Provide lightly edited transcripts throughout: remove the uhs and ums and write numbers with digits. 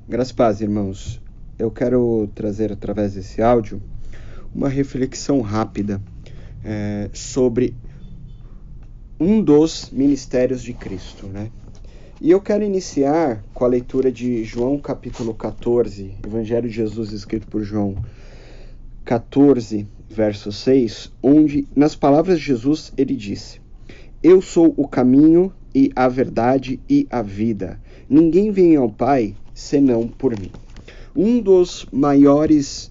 Graças a paz, irmãos. Eu quero trazer através desse áudio uma reflexão rápida sobre um dos ministérios de Cristo, né? E eu quero iniciar com a leitura de João capítulo 14, Evangelho de Jesus escrito por João 14, verso 6, onde nas palavras de Jesus ele disse: Eu sou o caminho e a verdade e a vida. Ninguém vem ao Pai senão por mim. Um dos maiores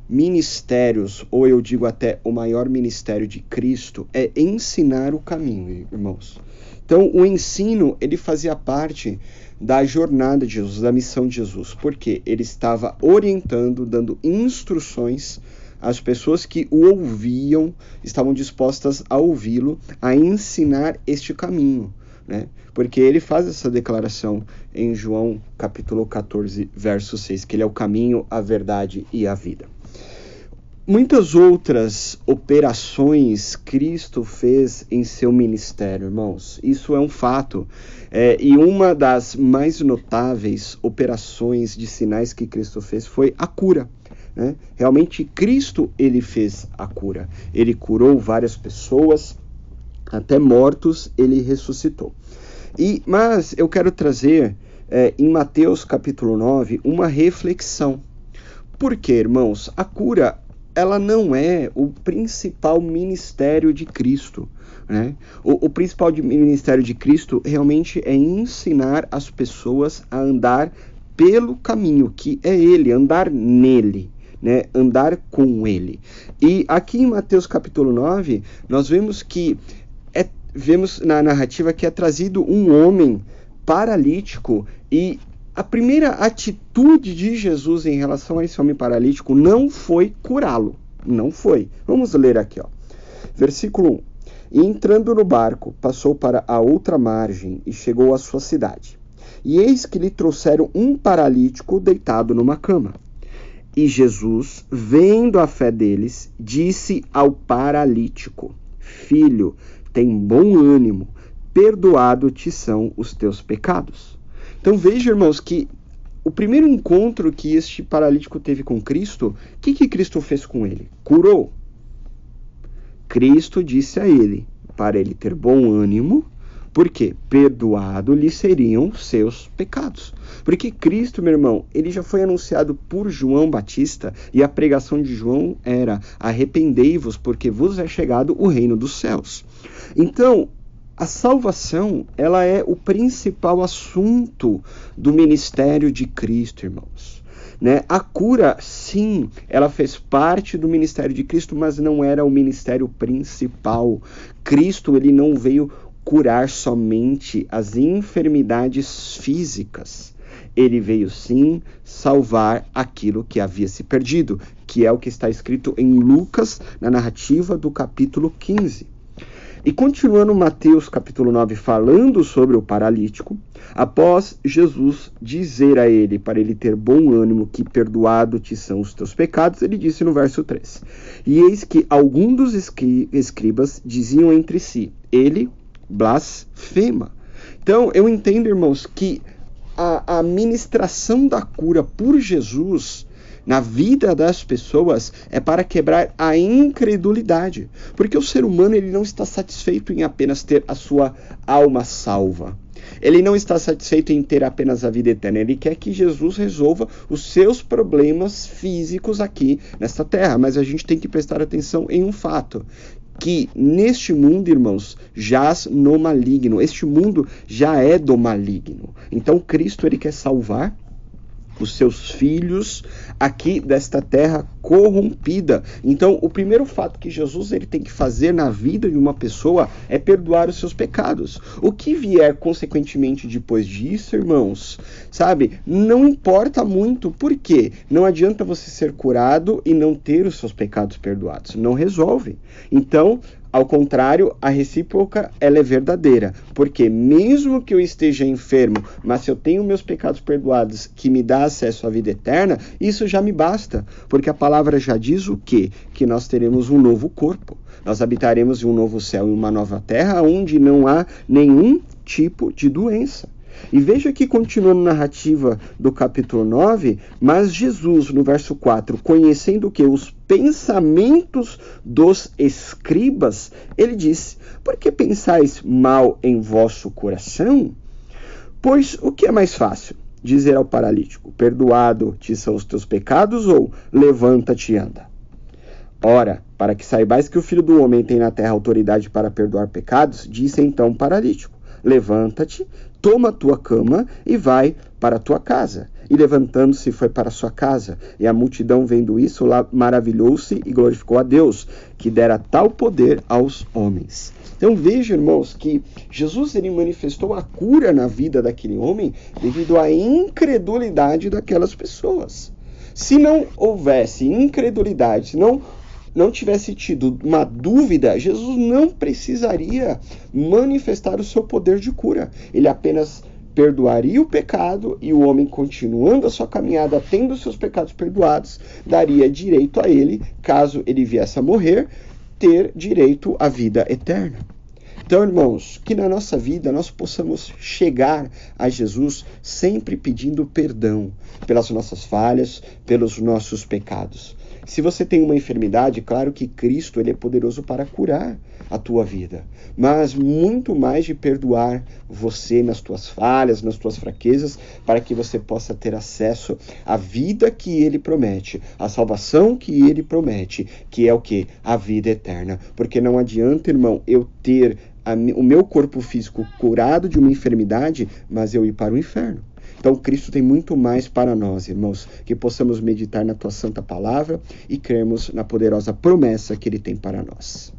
ministérios, ou eu digo até o maior ministério de Cristo, é ensinar o caminho, irmãos. Então, o ensino, ele fazia parte da jornada de Jesus, da missão de Jesus, porque ele estava orientando, dando instruções às pessoas que o ouviam, estavam dispostas a ouvi-lo, a ensinar este caminho, né? Porque ele faz essa declaração em João capítulo 14, verso 6, que ele é o caminho, a verdade e a vida. Muitas outras operações Cristo fez em seu ministério, irmãos. Isso é um fato. E uma das mais notáveis operações de sinais que Cristo fez foi a cura, né? Realmente, Cristo, ele fez a cura. Ele curou várias pessoas, até mortos, ele ressuscitou. Mas eu quero trazer, em Mateus capítulo 9, uma reflexão. Por quê, irmãos? A cura, ela não é o principal ministério de Cristo, né? O principal ministério de Cristo realmente é ensinar as pessoas a andar pelo caminho, que é ele, andar nele, né? Andar com ele. E aqui em Mateus capítulo 9, nós vemos vemos na narrativa que é trazido um homem paralítico, e a primeira atitude de Jesus em relação a esse homem paralítico não foi curá-lo. Não foi. Vamos ler aqui, ó. Versículo 1. E entrando no barco, passou para a outra margem e chegou à sua cidade. E eis que lhe trouxeram um paralítico deitado numa cama. E Jesus, vendo a fé deles, disse ao paralítico: Filho, tem bom ânimo, perdoado te são os teus pecados. Então veja, irmãos, que o primeiro encontro que este paralítico teve com Cristo, o que Cristo fez com ele? Curou. Cristo disse a ele, para ele ter bom ânimo, porque perdoado lhe seriam seus pecados. Porque Cristo, meu irmão, ele já foi anunciado por João Batista, e a pregação de João era: arrependei-vos, porque vos é chegado o reino dos céus. Então, a salvação, ela é o principal assunto do ministério de Cristo, irmãos, né? A cura, sim, ela fez parte do ministério de Cristo, mas não era o ministério principal. Cristo, ele não veio curar somente as enfermidades físicas. Ele veio, sim, salvar aquilo que havia se perdido, que é o que está escrito em Lucas, na narrativa do capítulo 15. E continuando Mateus capítulo 9, falando sobre o paralítico, após Jesus dizer a ele, para ele ter bom ânimo, que perdoado te são os teus pecados, ele disse no verso 3, e eis que alguns dos escribas diziam entre si, ele blasfema. Então, eu entendo, irmãos, que a ministração da cura por Jesus na vida das pessoas é para quebrar a incredulidade, porque o ser humano, ele não está satisfeito em apenas ter a sua alma salva. Ele não está satisfeito em ter apenas a vida eterna. Ele quer que Jesus resolva os seus problemas físicos aqui nesta terra. Mas a gente tem que prestar atenção em um fato, que neste mundo, irmãos, jaz no maligno. Este mundo já é do maligno. Então Cristo, ele quer salvar os seus filhos aqui desta terra corrompida. Então, o primeiro fato que Jesus, ele tem que fazer na vida de uma pessoa é perdoar os seus pecados. O que vier consequentemente depois disso, irmãos, sabe, não importa muito. Por quê? Não adianta você ser curado e não ter os seus pecados perdoados. Não resolve. Então, ao contrário, a recíproca, ela é verdadeira, porque mesmo que eu esteja enfermo, mas se eu tenho meus pecados perdoados, que me dá acesso à vida eterna, isso já me basta, porque a palavra já diz o quê? Que nós teremos um novo corpo, nós habitaremos em um novo céu e uma nova terra, onde não há nenhum tipo de doença. E veja que, continuando a narrativa do capítulo 9, mas Jesus, no verso 4, conhecendo o que? Os pensamentos dos escribas, ele disse: por que pensais mal em vosso coração? Pois o que é mais fácil? Dizer ao paralítico: perdoado-te são os teus pecados, ou levanta-te e anda? Ora, para que saibais que o Filho do Homem tem na terra autoridade para perdoar pecados, disse então o paralítico: levanta-te, toma a tua cama e vai para a tua casa. E levantando-se foi para a sua casa. E a multidão, vendo isso, maravilhou-se e glorificou a Deus, que dera tal poder aos homens. Então veja, irmãos, que Jesus ele manifestou a cura na vida daquele homem devido à incredulidade daquelas pessoas. Se não houvesse incredulidade, se não tivesse tido uma dúvida, Jesus não precisaria manifestar o seu poder de cura. Ele apenas perdoaria o pecado e o homem, continuando a sua caminhada, tendo seus pecados perdoados, daria direito a ele, caso ele viesse a morrer, ter direito à vida eterna. Então, irmãos, que na nossa vida nós possamos chegar a Jesus sempre pedindo perdão pelas nossas falhas, pelos nossos pecados. Se você tem uma enfermidade, claro que Cristo ele é poderoso para curar a tua vida, mas muito mais de perdoar você nas tuas falhas, nas tuas fraquezas, para que você possa ter acesso à vida que ele promete, à salvação que ele promete, que é o quê? A vida eterna. Porque não adianta, irmão, eu ter o meu corpo físico curado de uma enfermidade, mas eu ir para o inferno. Então, Cristo tem muito mais para nós, irmãos, que possamos meditar na tua santa palavra e crermos na poderosa promessa que ele tem para nós.